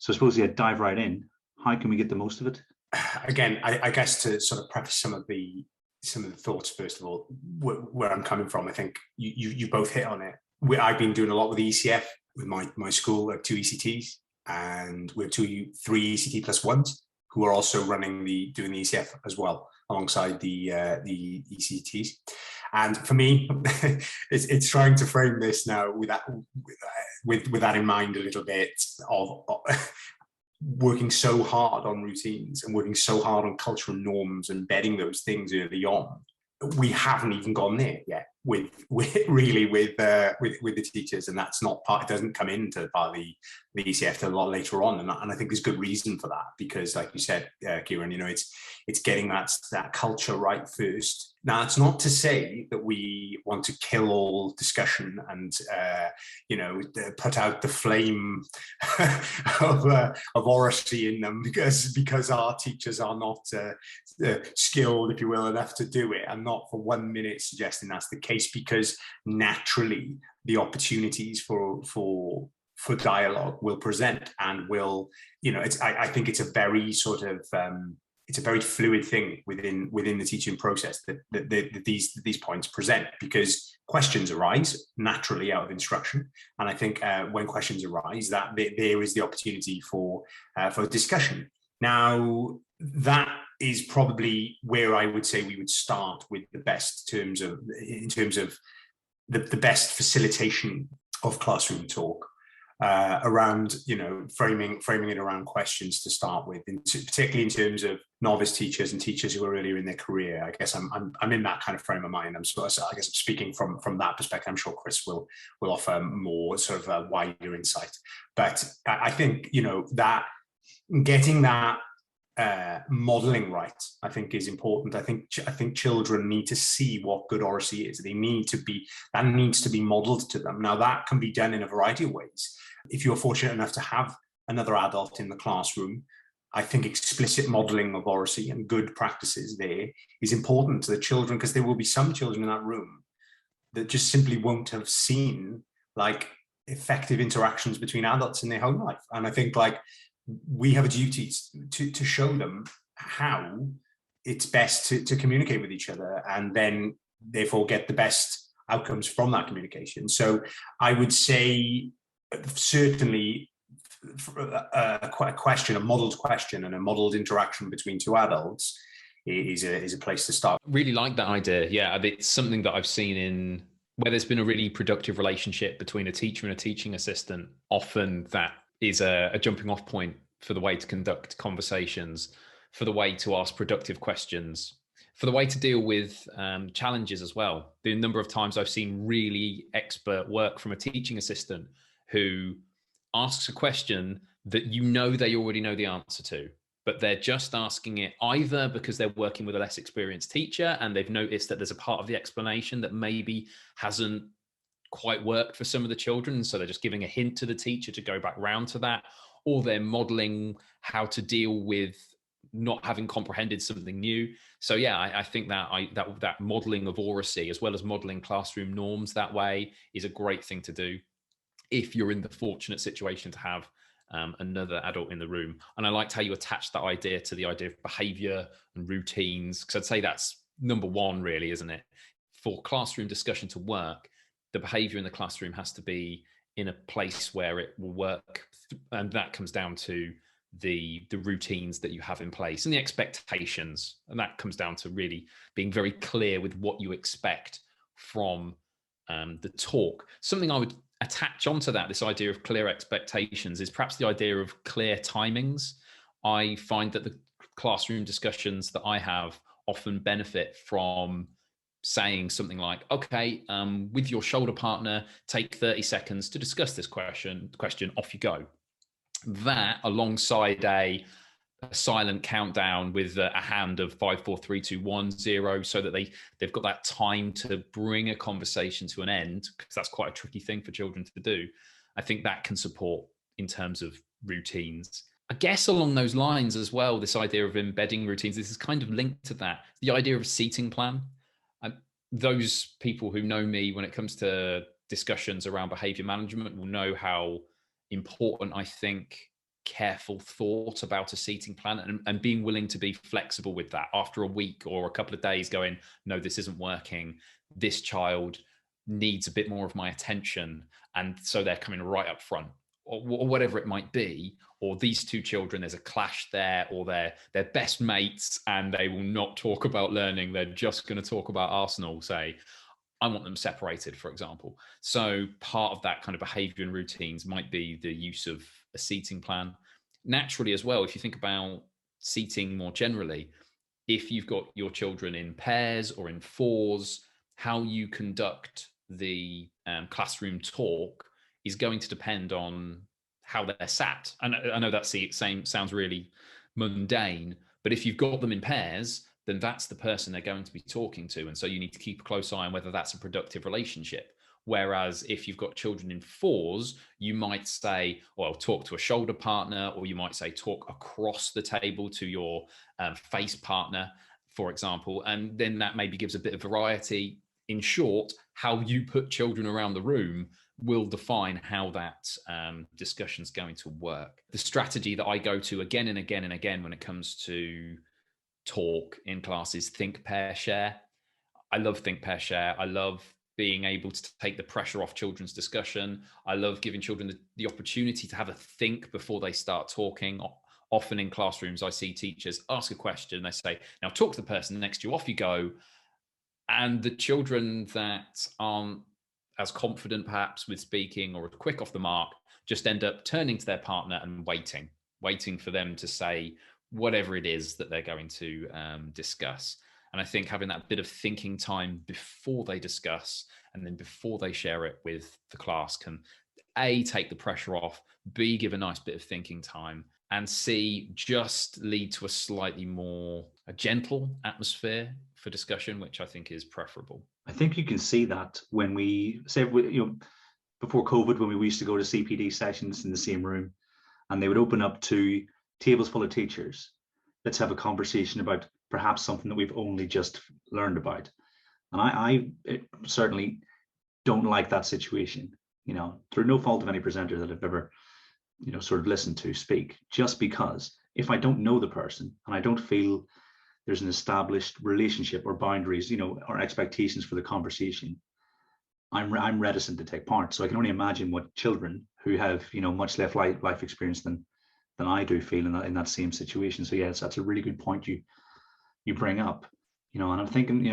So I suppose, yeah, dive right in. How can we get the most of it? Again, I guess to sort of preface some of the thoughts, first of all, where I'm coming from, I think you both hit on it. I've been doing a lot with the ECF with my school. I have 2 ECTs, and we have 3 ECT plus ones who are also doing the ECF as well alongside the ECTs. And for me, it's trying to frame this now with that in mind a little bit of working so hard on routines and working so hard on cultural norms, embedding those things early on. We haven't even gone there yet with the teachers, and that's not part. It doesn't come into part of the ECF till a lot later on, and I think there's good reason for that, because, like you said, Kieran, it's getting that culture right first. Now, it's not to say that we want to kill all discussion and put out the flame of oracy in them because our teachers are not skilled, if you will, enough to do it. I'm not for 1 minute suggesting that's the case, because naturally the opportunities for dialogue will present and will, I think it's a very sort of it's a very fluid thing within the teaching process that these points present, because questions arise naturally out of instruction, and I think when questions arise, that there is the opportunity for discussion. Now, that is probably where I would say we would start with the best in terms of the best facilitation of classroom talk. Around framing it around questions to start with, particularly in terms of novice teachers and teachers who are earlier in their career. I guess I'm in that kind of frame of mind. I guess I'm speaking from that perspective. I'm sure Chris will offer more sort of a wider insight. But I think that getting that modeling right, I think, is important. I think children need to see what good oracy is. That needs to be modeled to them. Now, that can be done in a variety of ways. If you're fortunate enough to have another adult in the classroom, I think explicit modeling of oracy and good practices there is important to the children, because there will be some children in that room that just simply won't have seen effective interactions between adults in their home life. And I think we have a duty to show them how it's best to communicate with each other, and then therefore get the best outcomes from that communication. So I would say certainly a modeled question and a modeled interaction between 2 adults is a place to start. Really like that idea. Yeah, it's something that I've seen in where there's been a really productive relationship between a teacher and a teaching assistant. Often that is a jumping off point for the way to conduct conversations, for the way to ask productive questions, for the way to deal with challenges as well. The number of times I've seen really expert work from a teaching assistant who asks a question that they already know the answer to, but they're just asking it either because they're working with a less experienced teacher and they've noticed that there's a part of the explanation that maybe hasn't quite worked for some of the children, so they're just giving a hint to the teacher to go back round to that, or they're modeling how to deal with not having comprehended something new. So yeah, I think that modeling of oracy, as well as modeling classroom norms that way, is a great thing to do if you're in the fortunate situation to have another adult in the room. And I liked how you attached that idea to the idea of behavior and routines, because I'd say that's number one, really, isn't it? For classroom discussion to work, the behavior in the classroom has to be in a place where it will work. And that comes down to the routines that you have in place and the expectations. And that comes down to really being very clear with what you expect from the talk. Something I would attach onto that, this idea of clear expectations, is perhaps the idea of clear timings. I find that the classroom discussions that I have often benefit from saying something like, okay, with your shoulder partner, take 30 seconds to discuss this question, off you go. That, alongside a silent countdown with a hand of 5, 4, 3, 2, 1, 0, so that they've got that time to bring a conversation to an end, because that's quite a tricky thing for children to do. I think that can support in terms of routines. I guess along those lines as well, this idea of embedding routines, this is kind of linked to that. The idea of a seating plan. Those people who know me when it comes to discussions around behavior management will know how important I think careful thought about a seating plan, and being willing to be flexible with that after a week or a couple of days, going, no, this isn't working. This child needs a bit more of my attention. And so they're coming right up front, or whatever it might be. Or these two children, there's a clash there, or they're best mates and they will not talk about learning. They're just going to talk about Arsenal, say. I want them separated, for example. So part of that kind of behavior and routines might be the use of a seating plan. Naturally as well, if you think about seating more generally, if you've got your children in pairs or in fours, how you conduct the classroom talk is going to depend on how they're sat. And I know that sounds really mundane, but if you've got them in pairs, then that's the person they're going to be talking to. And so you need to keep a close eye on whether that's a productive relationship. Whereas if you've got children in fours, you might say, well, talk to a shoulder partner, or you might say talk across the table to your face partner, for example. And then that maybe gives a bit of variety. In short, how you put children around the room will define how that discussion is going to work. The strategy that I go to again and again and again when it comes to talk in class is think, pair, share. I love think, pair, share. I love being able to take the pressure off children's discussion. I love giving children the opportunity to have a think before they start talking. Often in classrooms, I see teachers ask a question, they say, now talk to the person next to you, off you go. And the children that aren't as confident perhaps with speaking or quick off the mark just end up turning to their partner and waiting for them to say whatever it is that they're going to discuss. And I think having that bit of thinking time before they discuss and then before they share it with the class can A, take the pressure off, B, give a nice bit of thinking time, and C, just lead to a slightly more gentle atmosphere for discussion, which I think is preferable. I think you can see that when we say, before COVID, when we used to go to CPD sessions in the same room, and they would open up to tables full of teachers. Let's have a conversation about perhaps something that we've only just learned about. And I certainly don't like that situation, through no fault of any presenter that I've ever, sort of listened to speak, just because if I don't know the person and I don't feel there's an established relationship or boundaries, or expectations for the conversation, I'm reticent to take part. So I can only imagine what children who have, much less life experience than I do feel in that same situation. So yes, that's a really good point you bring up, and I'm thinking,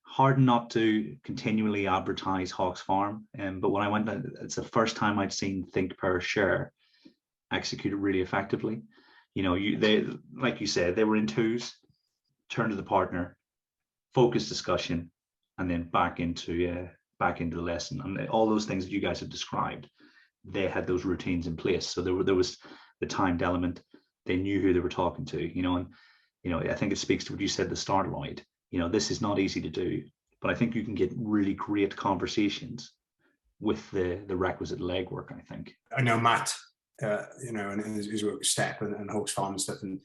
hard not to continually advertise Hawks Farm. But when I went, it's the first time I'd seen Think, Pair, Share executed really effectively. They, like you said, they were in twos, turn to the partner, focus discussion, and then back into the lesson. And all those things that you guys have described, they had those routines in place. So there was the timed element. They knew who they were talking to, and I think it speaks to what you said at the start, Lloyd. This is not easy to do, but I think you can get really great conversations with the requisite legwork, I think. I know Matt, and his work with Step and Hawks Farm and stuff, and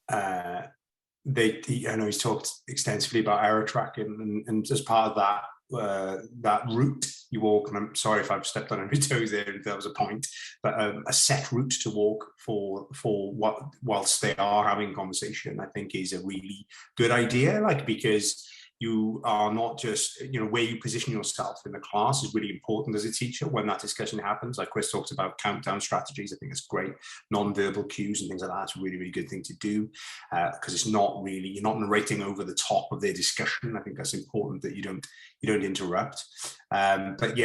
I know he's talked extensively about error tracking, and as part of that route you walk, and I'm sorry if I've stepped on any toes there, if that was a point, but a set route to walk for what whilst they are having conversation, I think is a really good idea, because you are not just, where you position yourself in the class is really important as a teacher when that discussion happens. Like Chris talks about countdown strategies. I think it's great. Non-verbal cues and things like that. It's a really, really good thing to do, because it's not really, you're not narrating over the top of their discussion. I think that's important that you don't interrupt. But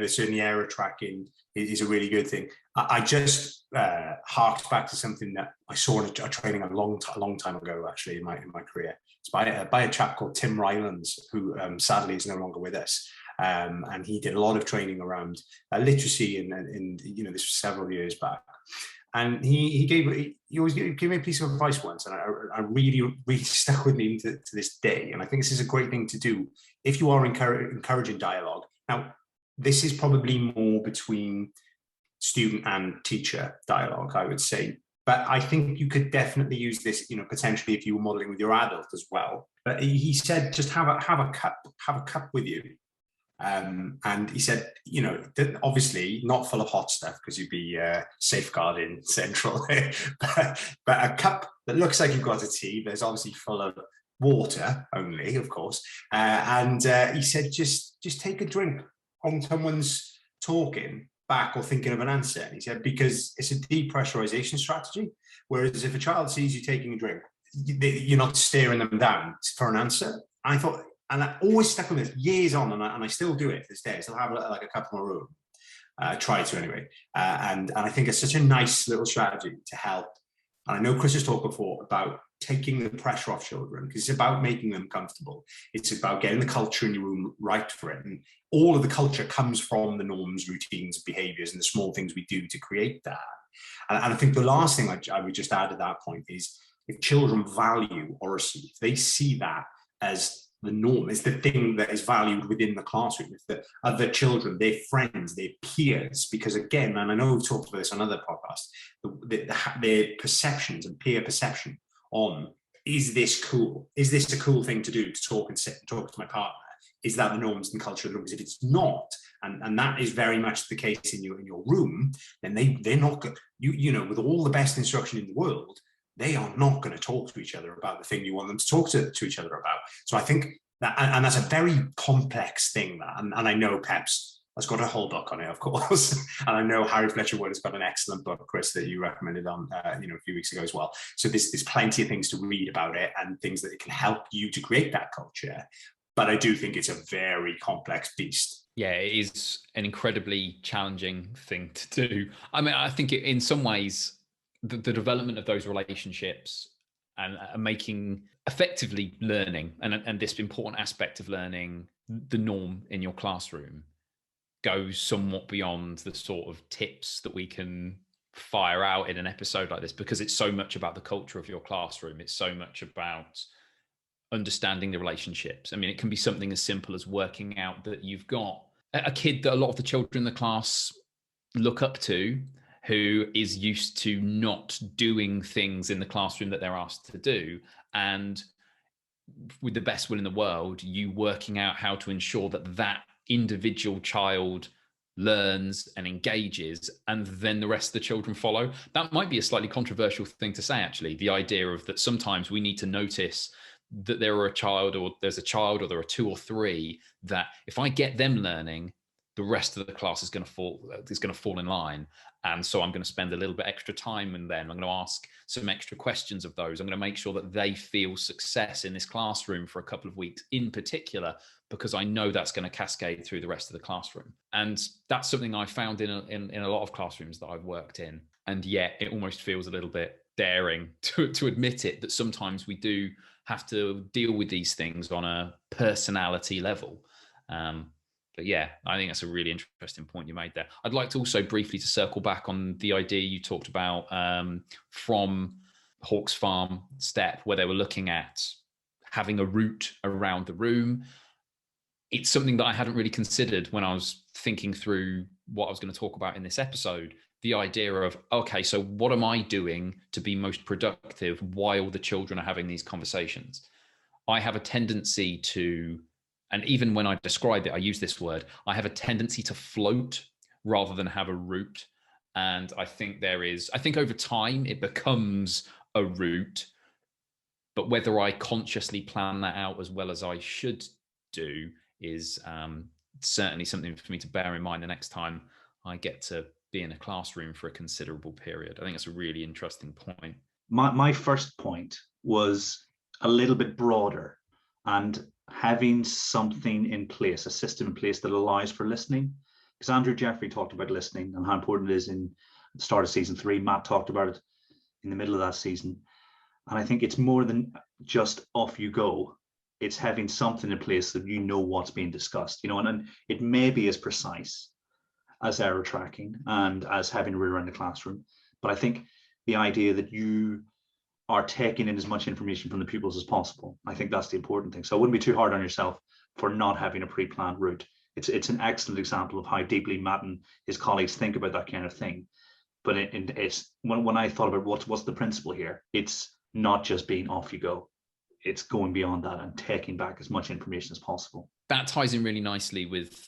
certainly error tracking is a really good thing. I just harked back to something that I saw in a training a long time ago, actually, in my career. It's by a chap called Tim Rylands, who sadly is no longer with us. And he did a lot of training around literacy, and this was several years back. And he always gave me a piece of advice once, and I really, really stuck with me to this day. And I think this is a great thing to do if you are encouraging dialogue. Now, this is probably more between student and teacher dialogue, I would say. But I think you could definitely use this, potentially if you were modeling with your adult as well. But he said, just have a cup with you, And he said, you know, obviously not full of hot stuff because you'd be safeguarding central, but a cup that looks like you've got a tea, but it's obviously full of water only, of course. And he said, just take a drink when someone's talking back or thinking of an answer. And he said, because it's a depressurization strategy. Whereas if a child sees you taking a drink, you're not staring them down for an answer. I thought, and I always stuck with this years on, and I still do it to this day. I still have like a cup in my room. Try to anyway. And I think it's such a nice little strategy to help. And I know Chris has talked before about taking the pressure off children, because it's about making them comfortable. It's about getting the culture in your room right for it. And all of the culture comes from the norms, routines, behaviors, and the small things we do to create that. And I think the last thing I would just add at that point is, if children value oracy, if they see that as the norm, is the thing that is valued within the classroom, with the other children, their friends, their peers, because again, and I know we've talked about this on other podcasts, their perceptions and peer perception on, is this cool? Is this a cool thing to do, to talk and sit and talk to my partner? Is that the norms and culture of the room? Because if it's not, and that is very much the case in your room, then they're not going, you know, with all the best instruction in the world, they are not going to talk to each other about the thing you want them to talk to each other about. So I think that, and that's a very complex thing, that, and I know Pep's has got a whole book on it, of course, and I know Harry Fletcher Wood has got an excellent book, Chris, that you recommended on, a few weeks ago as well. So there's plenty of things to read about it and things that it can help you to create that culture. But I do think it's a very complex beast. Yeah, it is an incredibly challenging thing to do. I mean, I think in some ways, the development of those relationships and making effectively learning and this important aspect of learning the norm in your classroom goes somewhat beyond the sort of tips that we can fire out in an episode like this, because it's so much about the culture of your classroom. It's so much about understanding the relationships. I mean, it can be something as simple as working out that you've got a kid that a lot of the children in the class look up to, who is used to not doing things in the classroom that they're asked to do. And with the best will in the world, you working out how to ensure that that individual child learns and engages, and then the rest of the children follow. That might be a slightly controversial thing to say, actually, the idea of that sometimes we need to notice that there's a child or there are two or three that if I get them learning, the rest of the class is going to fall in line. And so I'm going to spend a little bit extra time, and then I'm going to ask some extra questions of those. I'm going to make sure that they feel success in this classroom for a couple of weeks in particular, because I know that's going to cascade through the rest of the classroom. And that's something I found in a lot of classrooms that I've worked in. And yet it almost feels a little bit daring to admit it, that sometimes we do have to deal with these things on a personality level. But yeah, I think that's a really interesting point you made there. I'd like to also briefly to circle back on the idea you talked about from Hawk's Farm Step, where they were looking at having a route around the room. It's something that I hadn't really considered when I was thinking through what I was going to talk about in this episode. The idea of, okay, so what am I doing to be most productive while the children are having these conversations? I have a tendency to, and even when I describe it, I use this word, I have a tendency to float rather than have a route. And I think over time it becomes a route, but whether I consciously plan that out as well as I should do is certainly something for me to bear in mind the next time I get to be in a classroom for a considerable period. I think that's a really interesting point. My first point was a little bit broader, and having something in place, a system in place that allows for listening. Because Andrew Jeffrey talked about listening and how important it is in the start of season 3. Matt talked about it in the middle of that season. And I think it's more than just off you go. It's having something in place that you know what's being discussed, and it may be as precise as error tracking and as having a route around the classroom. But I think the idea that you are taking in as much information from the pupils as possible, I think that's the important thing. So I wouldn't be too hard on yourself for not having a pre-planned route. It's an excellent example of how deeply Matt and his colleagues think about that kind of thing. But it's when I thought about what's the principle here, it's not just being off you go. it's going beyond that and taking back as much information as possible. That ties in really nicely with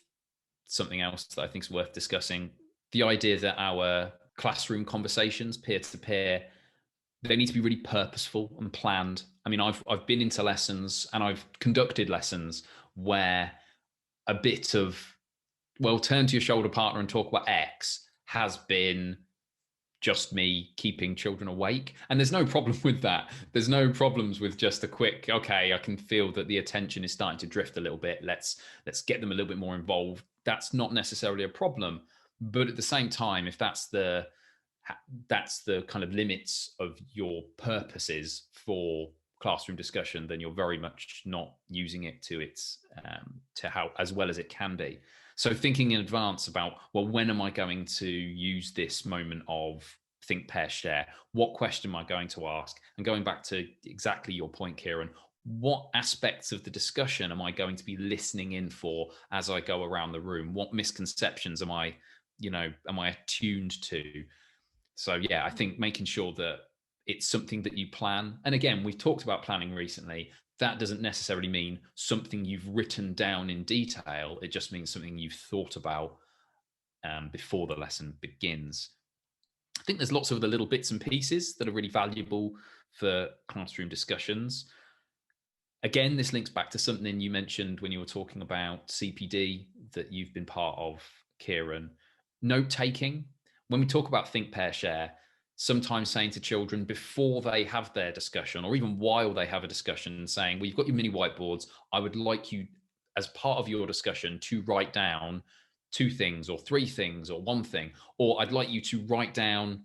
something else that I think is worth discussing. The idea that our classroom conversations, peer-to-peer, they need to be really purposeful and planned. I mean, I've been into lessons and I've conducted lessons where a bit of, well, turn to your shoulder partner and talk about X has been just me keeping children awake. And there's no problem with that. There's no problems with just a quick, okay, I can feel that the attention is starting to drift a little bit. Let's get them a little bit more involved. That's not necessarily a problem. But at the same time, if that's the kind of limits of your purposes for classroom discussion, then you're very much not using it to its to how as well as it can be. So thinking in advance about, well, when am I going to use this moment of think, pair, share? What question am I going to ask? And going back to exactly your point, Kieran, what aspects of the discussion am I going to be listening in for as I go around the room? What misconceptions am I attuned to? So yeah, I think making sure that it's something that you plan. And again, we've talked about planning recently. That doesn't necessarily mean something you've written down in detail. It just means something you've thought about before the lesson begins. I think there's lots of the little bits and pieces that are really valuable for classroom discussions. Again, this links back to something you mentioned when you were talking about CPD that you've been part of, Kieran. Note-taking. When we talk about think, pair, share, sometimes saying to children before they have their discussion, or even while they have a discussion, saying, well, you've got your mini whiteboards. I would like you, as part of your discussion, to write down 2 things or 3 things or 1 thing, or I'd like you to write down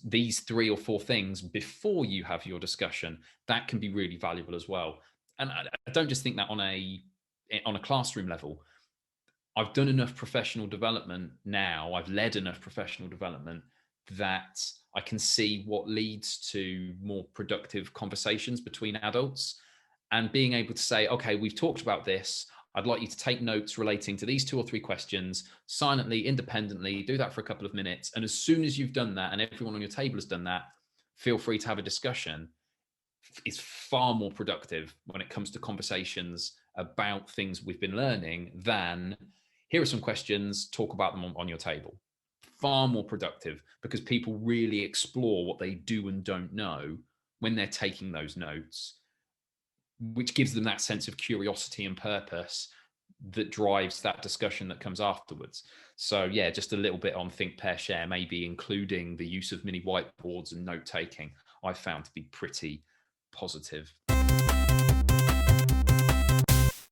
these 3 or 4 things before you have your discussion. That can be really valuable as well. And I don't just think that on a classroom level. I've done enough professional development now, I've led enough professional development that I can see what leads to more productive conversations between adults, and being able to say, okay, we've talked about this. I'd like you to take notes relating to these 2 or 3 questions silently, independently, do that for a couple of minutes. And as soon as you've done that and everyone on your table has done that, feel free to have a discussion. It's far more productive when it comes to conversations about things we've been learning than here are some questions, talk about them on your table. Far more productive because people really explore what they do and don't know when they're taking those notes, which gives them that sense of curiosity and purpose that drives that discussion that comes afterwards. So yeah, just a little bit on think, pair, share, maybe including the use of mini whiteboards and note taking, I found to be pretty positive.